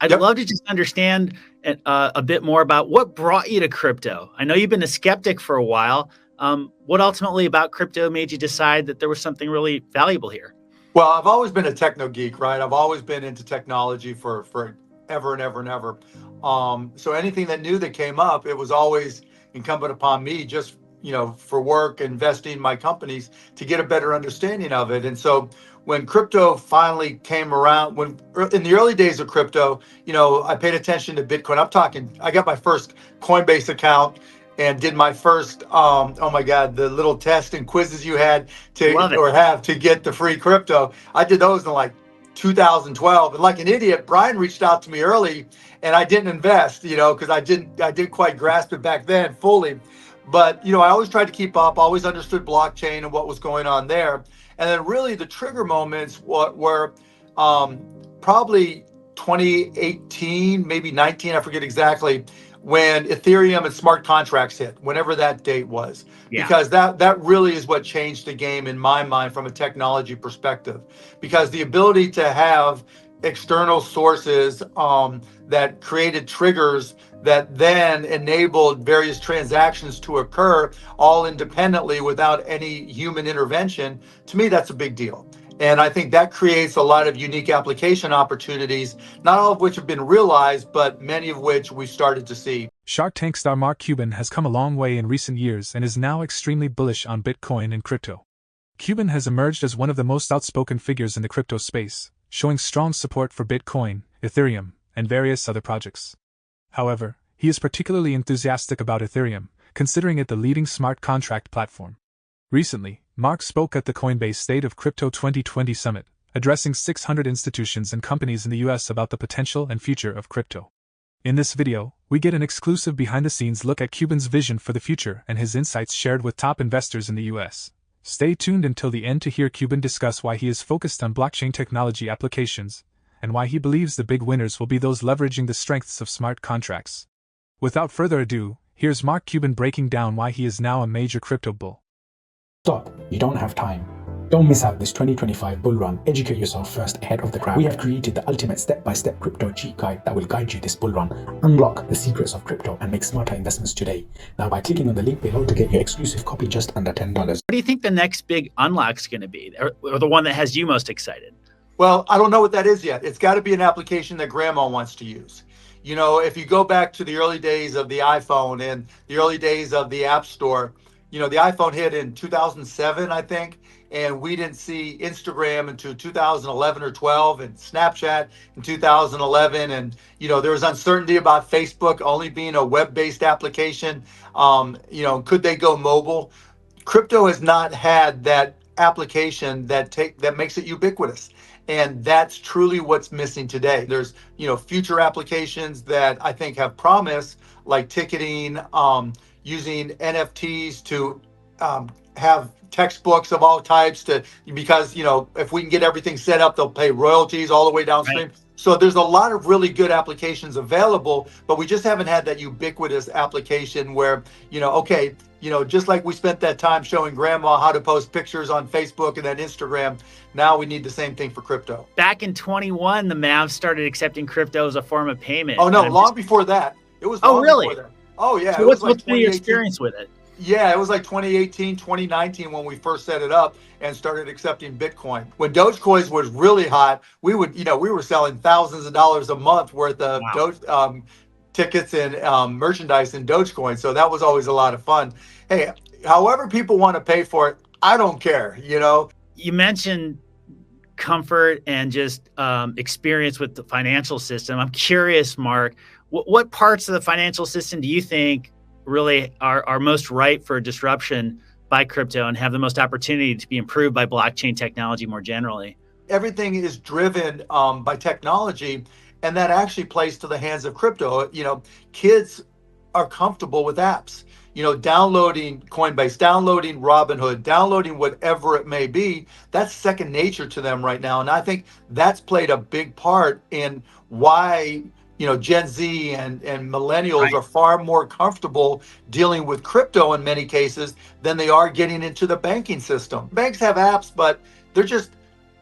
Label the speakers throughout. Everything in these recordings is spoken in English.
Speaker 1: I'd
Speaker 2: Yep.
Speaker 1: love to just understand a bit more about what brought you to crypto. I know you've been a skeptic for a while. What ultimately about crypto made you decide that there was something really valuable here?
Speaker 2: Well, I've always been a techno geek, right? I've always been into technology for ever and ever and ever. So anything that new that came up, it was always incumbent upon me just, for work, investing in my companies to get a better understanding of it. And so when crypto finally came around, when in the early days of crypto, I paid attention to Bitcoin. I got my first Coinbase account and did my first oh my god, the little test and quizzes you had
Speaker 1: Love
Speaker 2: to
Speaker 1: it.
Speaker 2: or have to get the free crypto. I did those in like 2012, and like an idiot, Brian reached out to me early, and I didn't invest, because I didn't quite grasp it back then fully. But I always tried to keep up, always understood blockchain and what was going on there. And then really the trigger moments were probably 2018, maybe 19, I forget exactly, when Ethereum and smart contracts hit, whenever that date was,
Speaker 1: Yeah.
Speaker 2: because that really is what changed the game in my mind from a technology perspective, because the ability to have external sources that created triggers that then enabled various transactions to occur all independently without any human intervention, to me, that's a big deal. And I think that creates a lot of unique application opportunities, not all of which have been realized, but many of which we started to see.
Speaker 3: Shark Tank star Mark Cuban has come a long way in recent years and is now extremely bullish on Bitcoin and crypto. Cuban has emerged as one of the most outspoken figures in the crypto space, showing strong support for Bitcoin, Ethereum, and various other projects. However, he is particularly enthusiastic about Ethereum, considering it the leading smart contract platform. Recently, Mark spoke at the Coinbase State of Crypto 2020 summit, addressing 600 institutions and companies in the US about the potential and future of crypto. In this video, we get an exclusive behind-the-scenes look at Cuban's vision for the future and his insights shared with top investors in the US. Stay tuned until the end to hear Cuban discuss why he is focused on blockchain technology applications, and why he believes the big winners will be those leveraging the strengths of smart contracts. Without further ado, here's Mark Cuban breaking down why he is now a major crypto bull.
Speaker 4: Stop. You don't have time. Don't miss out this 2025 bull run. Educate yourself first ahead of the crowd. We have created the ultimate step-by-step crypto cheat guide that will guide you this bull run. Unlock the secrets of crypto and make smarter investments today. Now by clicking on the link below to get your exclusive copy just under $10.
Speaker 1: What do you think the next big unlock's going to be, or the one that has you most excited?
Speaker 2: Well, I don't know what that is yet. It's got to be an application that grandma wants to use. If you go back to the early days of the iPhone and the early days of the App Store, the iPhone hit in 2007, I think, and we didn't see Instagram until 2011 or 12, and Snapchat in 2011. And, there was uncertainty about Facebook only being a web-based application. Could they go mobile? Crypto has not had that application that makes it ubiquitous. And that's truly what's missing today. There's, future applications that I think have promise, like ticketing, using NFTs to have textbooks of all types because, if we can get everything set up, they'll pay royalties all the way downstream. Right. So there's a lot of really good applications available, but we just haven't had that ubiquitous application where, just like we spent that time showing grandma how to post pictures on Facebook and then Instagram, now we need the same thing for crypto.
Speaker 1: Back in 21, the Mavs started accepting crypto as a form of payment.
Speaker 2: Oh, no, long before that. It was
Speaker 1: long really?
Speaker 2: Before that. Oh, yeah.
Speaker 1: So what's been your experience with it?
Speaker 2: Yeah, it was like 2018, 2019 when we first set it up and started accepting Bitcoin. When Dogecoin was really hot, we were selling thousands of dollars a month worth of Doge tickets and merchandise in Dogecoin. So that was always a lot of fun. Hey, however people want to pay for it, I don't care,
Speaker 1: You mentioned comfort and just experience with the financial system. I'm curious, Mark, what parts of the financial system do you think really are most ripe for disruption by crypto and have the most opportunity to be improved by blockchain technology more generally?
Speaker 2: Everything is driven by technology, and that actually plays to the hands of crypto. Kids are comfortable with apps, downloading Coinbase, downloading Robinhood, downloading whatever it may be. That's second nature to them right now. And I think that's played a big part in why Gen Z and millennials are far more comfortable dealing with crypto in many cases than they are getting into the banking system. Banks have apps, but they're just,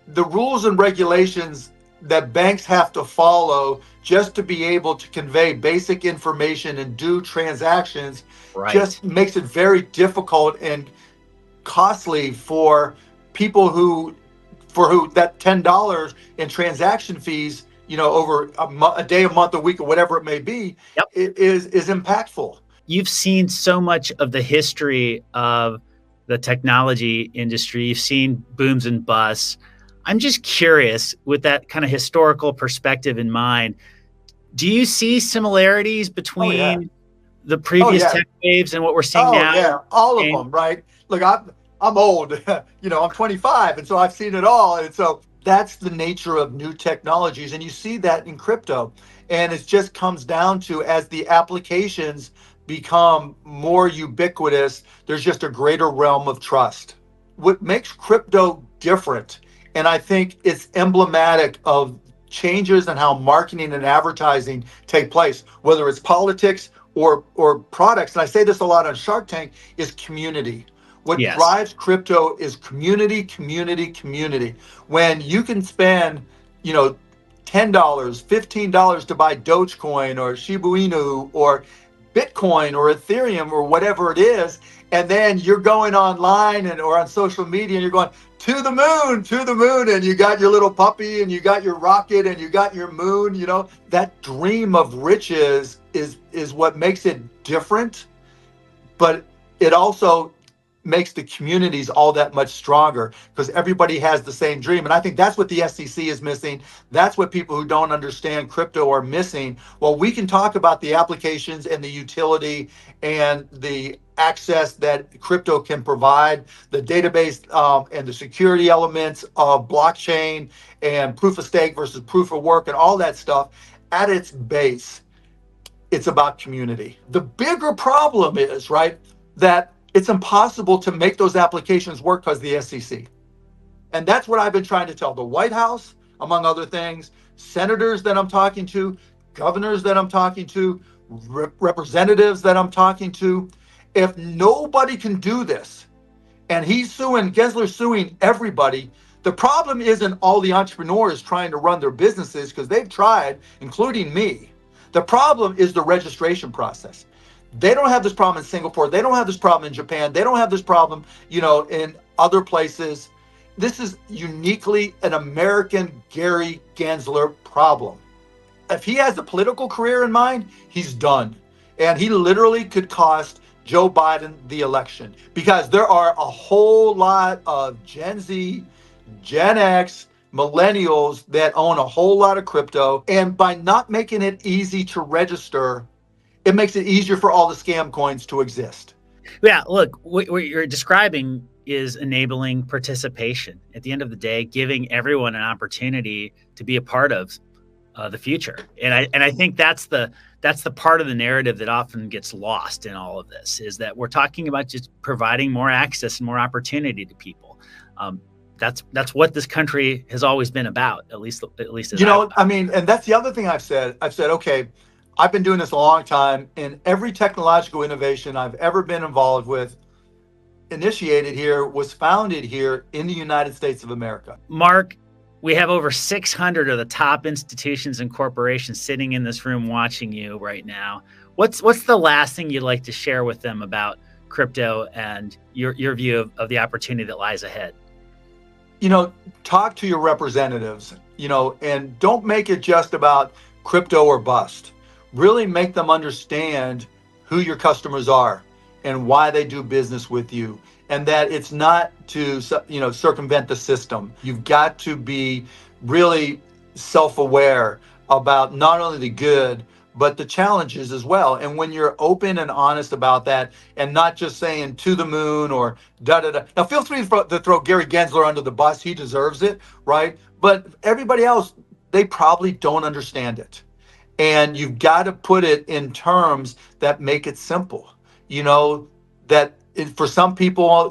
Speaker 2: the rules and regulations that banks have to follow just to be able to convey basic information and do transactions just makes it very difficult and costly for people who that $10 in transaction fees, over a day, a month, a week, or whatever it may be, is impactful.
Speaker 1: You've seen so much of the history of the technology industry. You've seen booms and busts. I'm just curious, with that kind of historical perspective in mind, do you see similarities between the previous tech waves and what we're seeing now?
Speaker 2: Yeah, all of them, right? Look, I'm old, I'm 25, and so I've seen it all. And so that's the nature of new technologies. And you see that in crypto. And it just comes down to, as the applications become more ubiquitous, there's just a greater realm of trust. What makes crypto different, and I think it's emblematic of changes in how marketing and advertising take place, whether it's politics or products, and I say this a lot on Shark Tank, is community. What drives crypto is community, community, community. When you can spend, $10, $15 to buy Dogecoin or Shiba Inu or Bitcoin or Ethereum or whatever it is, and then you're going online or on social media and you're going to the moon, and you got your little puppy and you got your rocket and you got your moon, that dream of riches is what makes it different, but it also makes the communities all that much stronger because everybody has the same dream. And I think that's what the SEC is missing. That's what people who don't understand crypto are missing. Well, we can talk about the applications and the utility and the access that crypto can provide, the database and the security elements of blockchain and proof of stake versus proof of work and all that stuff. At its base, it's about community. The bigger problem is, right, that it's impossible to make those applications work because of the SEC. And that's what I've been trying to tell the White House, among other things, senators that I'm talking to, governors that I'm talking to, representatives that I'm talking to. If nobody can do this, and Gensler's suing everybody, the problem isn't all the entrepreneurs trying to run their businesses, because they've tried, including me. The problem is the registration process. They don't have this problem in Singapore. They don't have this problem in Japan. They don't have this problem, in other places. This is uniquely an American Gary Gensler problem. If he has a political career in mind, he's done. And he literally could cost Joe Biden the election, because there are a whole lot of Gen Z, Gen X, millennials that own a whole lot of crypto. And by not making it easy to register, it makes it easier for all the scam coins to exist.
Speaker 1: Yeah, look, what you're describing is enabling participation. At the end of the day, giving everyone an opportunity to be a part of the future. And I think that's the part of the narrative that often gets lost in all of this, is that we're talking about just providing more access and more opportunity to people. That's what this country has always been about, at least as
Speaker 2: and that's the other thing I've said, okay, I've been doing this a long time, and every technological innovation I've ever been involved with, initiated here, was founded here in the United States of America.
Speaker 1: Mark, we have over 600 of the top institutions and corporations sitting in this room watching you right now. What's the last thing you'd like to share with them about crypto and your view of the opportunity that lies ahead?
Speaker 2: Talk to your representatives, and don't make it just about crypto or bust. Really make them understand who your customers are and why they do business with you, and that it's not to circumvent the system. You've got to be really self-aware about not only the good but the challenges as well. And when you're open and honest about that, and not just saying to the moon or da-da-da. Now, feel free to throw Gary Gensler under the bus. He deserves it, right? But everybody else, they probably don't understand it. And you've got to put it in terms that make it simple. For some people,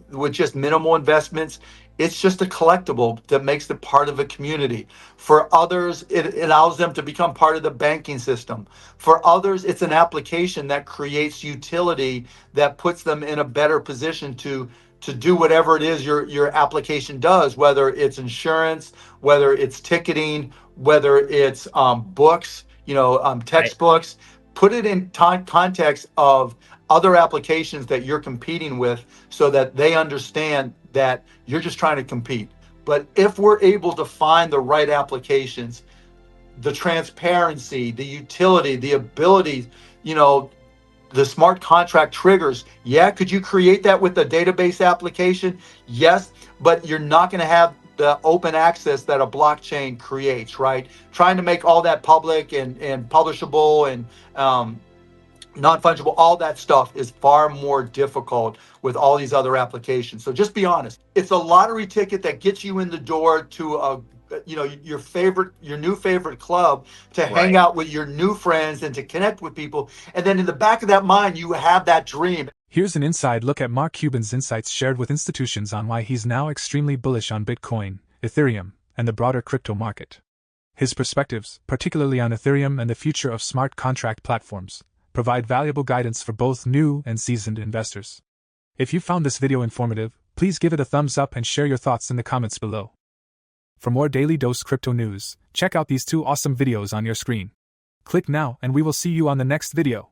Speaker 2: with just minimal investments, it's just a collectible that makes them part of a community. For others, it allows them to become part of the banking system. For others, it's an application that creates utility that puts them in a better position to to do whatever it is your application does, whether it's insurance, whether it's ticketing, whether it's books, textbooks. Put it in context of other applications that you're competing with so that they understand that you're just trying to compete. But if we're able to find the right applications, the transparency, the utility, the ability, the smart contract triggers. Yeah, could you create that with a database application? Yes, but you're not going to have the open access that a blockchain creates, right? Trying to make all that public and publishable and non-fungible, all that stuff is far more difficult with all these other applications. So just be honest. It's a lottery ticket that gets you in the door to your new favorite club, to hang out with your new friends and to connect with people. And then in the back of that mind, you have that dream.
Speaker 3: Here's an inside look at Mark Cuban's insights shared with institutions on why he's now extremely bullish on Bitcoin, Ethereum, and the broader crypto market. His perspectives, particularly on Ethereum and the future of smart contract platforms, provide valuable guidance for both new and seasoned investors. If you found this video informative, please give it a thumbs up and share your thoughts in the comments below. For more Daily Dose Crypto news, check out these 2 awesome videos on your screen. Click now and we will see you on the next video.